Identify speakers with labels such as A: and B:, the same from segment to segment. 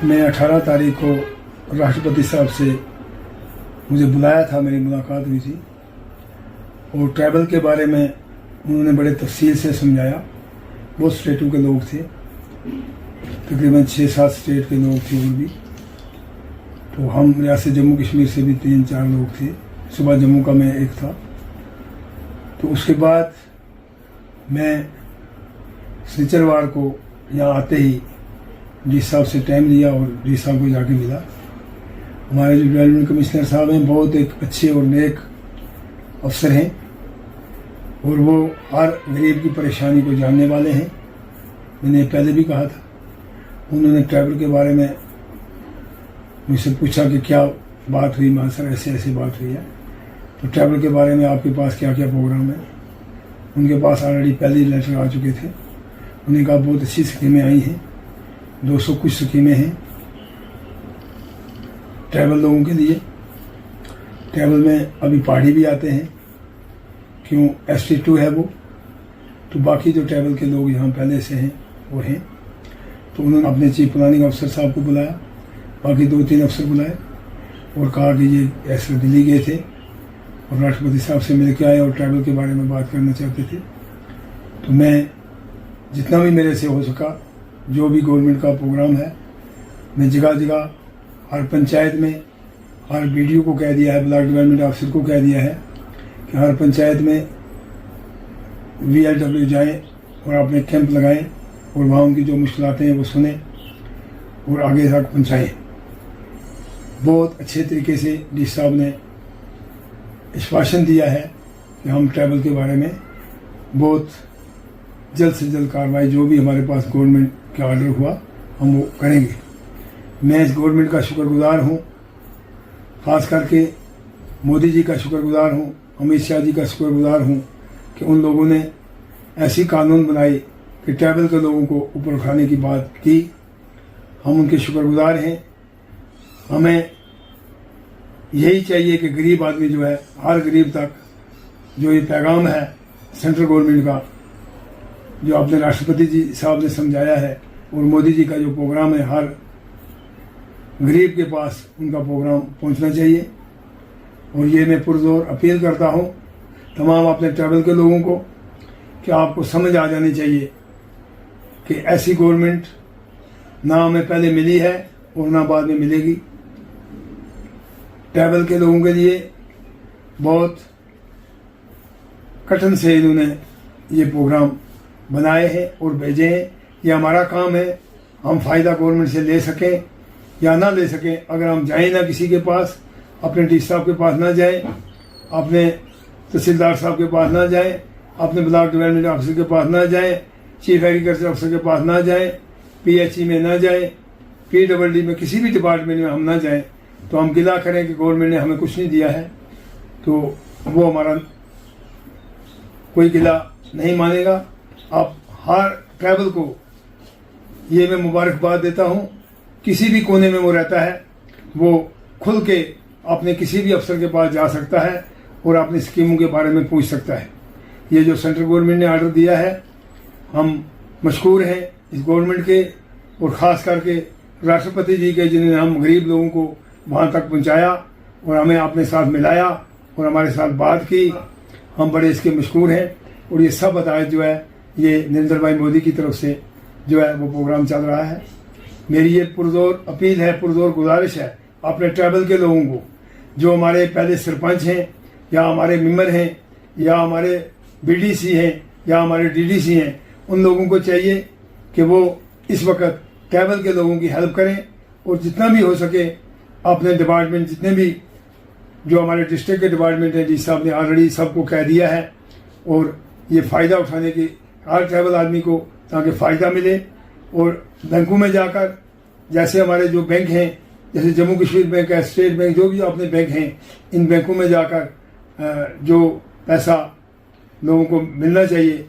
A: मैं 18 तारीख को राष्ट्रपति साहब से मुझे बुलाया था, मेरी मुलाकात हुई थी और ट्रैवल के बारे में उन्होंने बड़े तफसील से समझाया। बहुत स्टेटों के लोग थे, तकरीबन 6-7 स्टेट के लोग थे और भी। तो हम रियासत जम्मू कश्मीर से भी 3-4 लोग थे। सुबह जम्मू का मैं एक था। तो उसके बाद मैं शनिचरवार को यहाँ आते ही डी साहब से टाइम लिया और डी साहब को जाके मिला। हमारे जो डेवलपमेंट कमिश्नर साहब हैं बहुत एक अच्छे और नेक अफसर हैं और वो हर गरीब की परेशानी को जानने वाले हैं। मैंने पहले भी कहा था। उन्होंने ट्रैवल के बारे में मुझसे पूछा कि क्या बात हुई। मान सर ऐसे ऐसी बात हुई है, तो ट्रैवल के बारे में आपके पास क्या क्या प्रोग्राम है। उनके पास ऑलरेडी पहले ही लेटर आ चुके थे। उन्हें कहा बहुत अच्छी स्कीमें आई हैं, 200 कुछ स्कीमें हैं ट्रैवल लोगों के लिए। ट्रैवल में अभी पहाड़ी भी आते हैं, क्यों ST2 है वो। तो बाकी जो ट्रैवल के लोग यहाँ पहले से हैं वो हैं। तो उन्होंने अपने चीफ प्लानिंग अफसर साहब को बुलाया, बाकी 2-3 अफसर बुलाए और कहा कि ये ऐसे दिल्ली गए थे और राष्ट्रपति साहब से मिल के आए और ट्रैवल के बारे में बात करना चाहते थे। तो मैं जितना भी मेरे से हो सका, जो भी गवर्नमेंट का प्रोग्राम है, मैं जगह जगह हर पंचायत में हर BDO को कह दिया है, ब्लॉक डेवलपमेंट ऑफिसर को कह दिया है कि हर पंचायत में VLW जाएं और अपने कैंप लगाएं और वहाँ उनकी जो मुश्किलातें हैं वो सुने और आगे तक पहुँचाएँ। बहुत अच्छे तरीके से डी साहब ने आश्वासन दिया है कि हम ट्रैवल के बारे में बहुत जल्द से जल्द कार्रवाई, जो भी हमारे पास गवर्नमेंट का ऑर्डर हुआ हम वो करेंगे। मैं इस गवर्नमेंट का शुक्रगुजार हूँ, ख़ास करके मोदी जी का शुक्रगुजार हूँ, अमित शाह जी का शुक्रगुजार हूँ कि उन लोगों ने ऐसी कानून बनाई कि ट्रैवल के लोगों को ऊपर उठाने की बात की। हम उनके शुक्रगुजार हैं। हमें यही चाहिए कि गरीब आदमी जो है, हर गरीब तक जो ये पैगाम है सेंट्रल गवर्नमेंट का, जो अपने राष्ट्रपति जी साहब ने समझाया है और मोदी जी का जो प्रोग्राम है, हर गरीब के पास उनका प्रोग्राम पहुंचना चाहिए। और ये मैं पुरजोर अपील करता हूं तमाम अपने ट्रैवल के लोगों को कि आपको समझ आ जानी चाहिए कि ऐसी गवर्नमेंट ना हमें पहले मिली है और ना बाद में मिलेगी। ट्रैवल के लोगों के लिए बहुत कठिन से इन्होंने ये प्रोग्राम बनाए हैं और भेजे हैं। ये हमारा काम है, हम फ़ायदा गवर्नमेंट से ले सकें या ना ले सकें। अगर हम जाएं ना किसी के पास, अपने डी साहब के पास ना जाएं, अपने तहसीलदार साहब के पास ना जाएं, अपने ब्लॉक डेवलपमेंट ऑफिसर के पास ना जाएं, चीफ एग्रीकल्चर ऑफिसर के पास ना जाएं, PHE में ना जाएं, PWD में किसी भी डिपार्टमेंट में हम ना जाएं, तो हम गिला करें कि गवर्नमेंट ने हमें कुछ नहीं दिया है, तो वो हमारा कोई गिला नहीं मानेगा। आप हर ट्रैवल को ये मैं मुबारकबाद देता हूँ। किसी भी कोने में वो रहता है, वो खुल के अपने किसी भी अफसर के पास जा सकता है और अपनी स्कीमों के बारे में पूछ सकता है। ये जो सेंट्रल गवर्नमेंट ने ऑर्डर दिया है, हम मशकूर हैं इस गवर्नमेंट के और ख़ास करके राष्ट्रपति जी के, जिन्होंने हम गरीब लोगों को वहाँ तक पहुँचाया और हमें अपने साथ मिलाया और हमारे साथ बात की। हम बड़े इसके मशकूर हैं। और ये सब हदायत जो है ये नरेंद्र भाई मोदी की तरफ से जो है वो प्रोग्राम चल रहा है। मेरी ये पुरजोर अपील है, पुरजोर गुजारिश है अपने ट्रैवल के लोगों को, जो हमारे पहले सरपंच हैं या हमारे मेंबर हैं या हमारे BDC हैं या हमारे DDC हैं, उन लोगों को चाहिए कि वो इस वक्त ट्रैवल के लोगों की हेल्प करें और जितना भी हो सके अपने डिपार्टमेंट, जितने भी जो हमारे डिस्ट्रिक्ट के डिपार्टमेंट हैं, डी साहब ने ऑलरेडी सबको कह दिया है और ये फ़ायदा उठाने की हर ट्रैवल आदमी को, ताकि फ़ायदा मिले। और बैंकों में जाकर, जैसे हमारे जो बैंक हैं, जैसे जम्मू कश्मीर बैंक है, स्टेट बैंक, जो भी अपने बैंक हैं, इन बैंकों में जाकर जो पैसा लोगों को मिलना चाहिए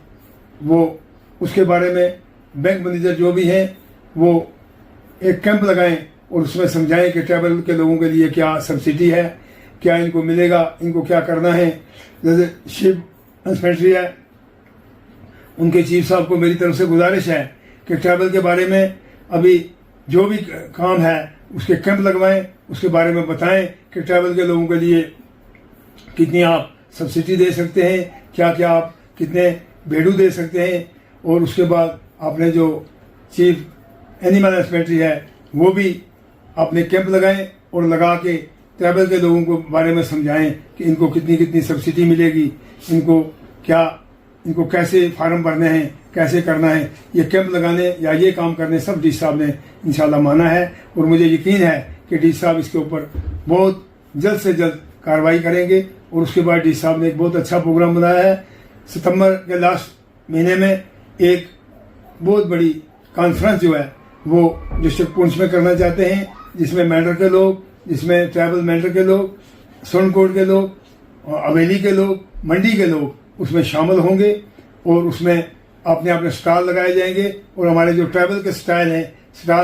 A: वो, उसके बारे में बैंक मैनेजर जो भी हैं वो एक कैंप लगाएं और उसमें समझाएं कि ट्रैवल के लोगों के लिए क्या सब्सिडी है, क्या इनको मिलेगा, इनको क्या करना है। जैसे शिप इंस्पेक्टरी है, उनके चीफ साहब को मेरी तरफ से गुजारिश है कि ट्रैवल के बारे में अभी जो भी काम है उसके कैंप लगवाएं, उसके बारे में बताएं कि ट्राइबल के लोगों के लिए कितनी आप सब्सिडी दे सकते हैं, क्या क्या आप कितने भेड़ू दे सकते हैं। और उसके बाद आपने जो चीफ एनिमल हस्बेंड्री है वो भी आपने कैंप लगाएं और लगा के ट्राइबल के लोगों को बारे में समझाएं कि इनको कितनी कितनी सब्सिडी मिलेगी, इनको कैसे फार्म भरने हैं, कैसे करना है। ये कैंप लगाने या ये काम करने सब डी साहब ने इंशाल्लाह माना है और मुझे यकीन है कि डी साहब इसके ऊपर बहुत जल्द से जल्द कार्रवाई करेंगे। और उसके बाद डी साहब ने एक बहुत अच्छा प्रोग्राम बनाया है। सितंबर के लास्ट महीने में एक बहुत बड़ी कॉन्फ्रेंस जो है वो डिस्ट्रिक्ट पुंछ में करना चाहते हैं, जिसमें मैंडर के लोग, जिसमें ट्राइबल मैंडर के लोग, सोनकोट के लोग, अवेली के लोग, मंडी के लोग उसमें शामिल होंगे और उसमें अपने अपने स्टॉल लगाए जाएंगे। और हमारे जो ट्राइबल के स्टाल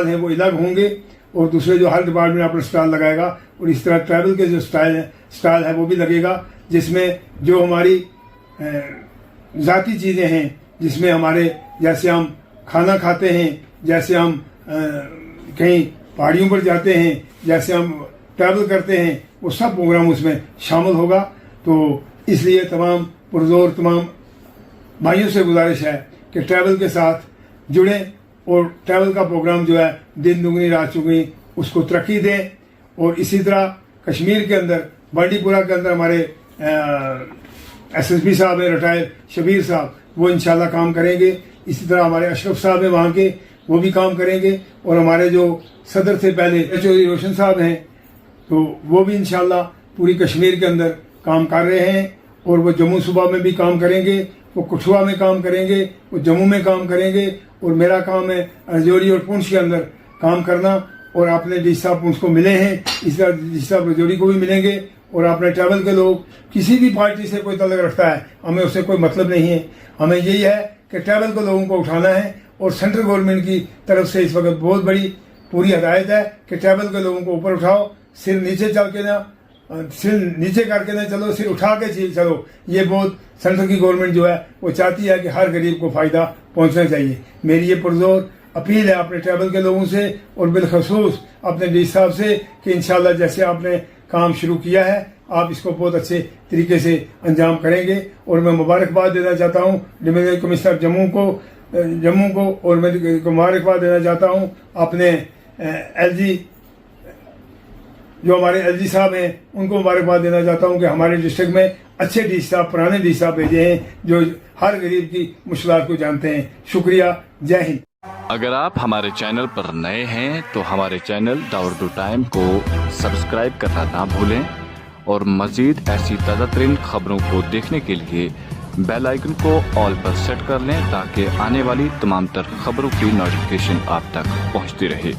A: हैं वो अलग होंगे और दूसरे जो हर डिपार्टमेंट अपना स्टॉल लगाएगा। और इस तरह ट्राइबल के जो स्टॉल है वो भी लगेगा, जिसमें जो हमारी ज़ाती चीज़ें हैं, जिसमें हमारे जैसे हम खाना खाते हैं, जैसे हम कहीं पहाड़ियों पर जाते हैं, जैसे हम ट्रैवल करते हैं, वो सब प्रोग्राम उसमें शामिल होगा। तो इसलिए तमाम पुरजोर तमाम भाइयों से गुजारिश है कि ट्रैवल के साथ जुड़ें और ट्रैवल का प्रोग्राम जो है दिन दुगनी रात चुगनी उसको तरक्की दें। और इसी तरह कश्मीर के अंदर बांडीपुरा के अंदर हमारे SSP साहब हैं रिटायर शबीर साहब, वो इंशाल्लाह काम करेंगे। इसी तरह हमारे अशरफ साहब हैं वहाँ के, वो भी काम करेंगे। और हमारे जो सदर थे पहले चौधरी रोशन साहब हैं, तो वो भी इंशाल्लाह पूरी कश्मीर के अंदर काम कर रहे हैं। और वो जम्मू सूबा में भी काम करेंगे, वो कठुआ में काम करेंगे, वो जम्मू में काम करेंगे। और मेरा काम है रजौरी और पुंछ के अंदर काम करना। और आपने डी साहब पुंछ को मिले हैं, इस तरह डी साहब रजौरी को भी मिलेंगे। और आपने ट्रैवल के लोग किसी भी पार्टी से कोई तल्लुक रखता है, हमें उससे कोई मतलब नहीं है। हमें यही है कि ट्रैवल के लोगों को उठाना है। और सेंट्रल गवर्नमेंट की तरफ से इस वक्त बहुत बड़ी पूरी हदायत है कि ट्रैवल के लोगों को ऊपर उठाओ, सिर नीचे चल के ना, सिर नीचे करके ना चलो, सिर उठा के चलो। ये बहुत सेंट्रल की गवर्नमेंट जो है वो चाहती है कि हर गरीब को फायदा पहुंचना चाहिए। मेरी ये पुरजोर अपील है अपने ट्रैवल के लोगों से और बिलखसूस अपने डी साहब से कि इंशाल्लाह जैसे आपने काम शुरू किया है आप इसको बहुत अच्छे तरीके से अंजाम करेंगे। और मैं मुबारकबाद देना चाहता हूँ डिवीजनल कमिश्नर जम्मू को और मैं मुबारकबाद देना चाहता हूँ अपने LG जो हमारे LG साहब हैं उनको मुबारकबाद देना चाहता हूँ कि हमारे डिस्ट्रिक्ट में अच्छे डी साहब, पुराने डी साहब भेजे हैं जो हर गरीब की मुश्किलात को जानते हैं। शुक्रिया, जय हिंद।
B: अगर आप हमारे चैनल पर नए हैं तो हमारे चैनल द उर्दू टाइम को सब्सक्राइब करना ना भूलें और मज़ीद ऐसी ताज़ा तरीन खबरों को देखने के लिए बेल आइकन को ऑल पर सेट कर लें ताकि आने वाली तमाम तर खबरों की नोटिफिकेशन आप तक पहुंचती रहे।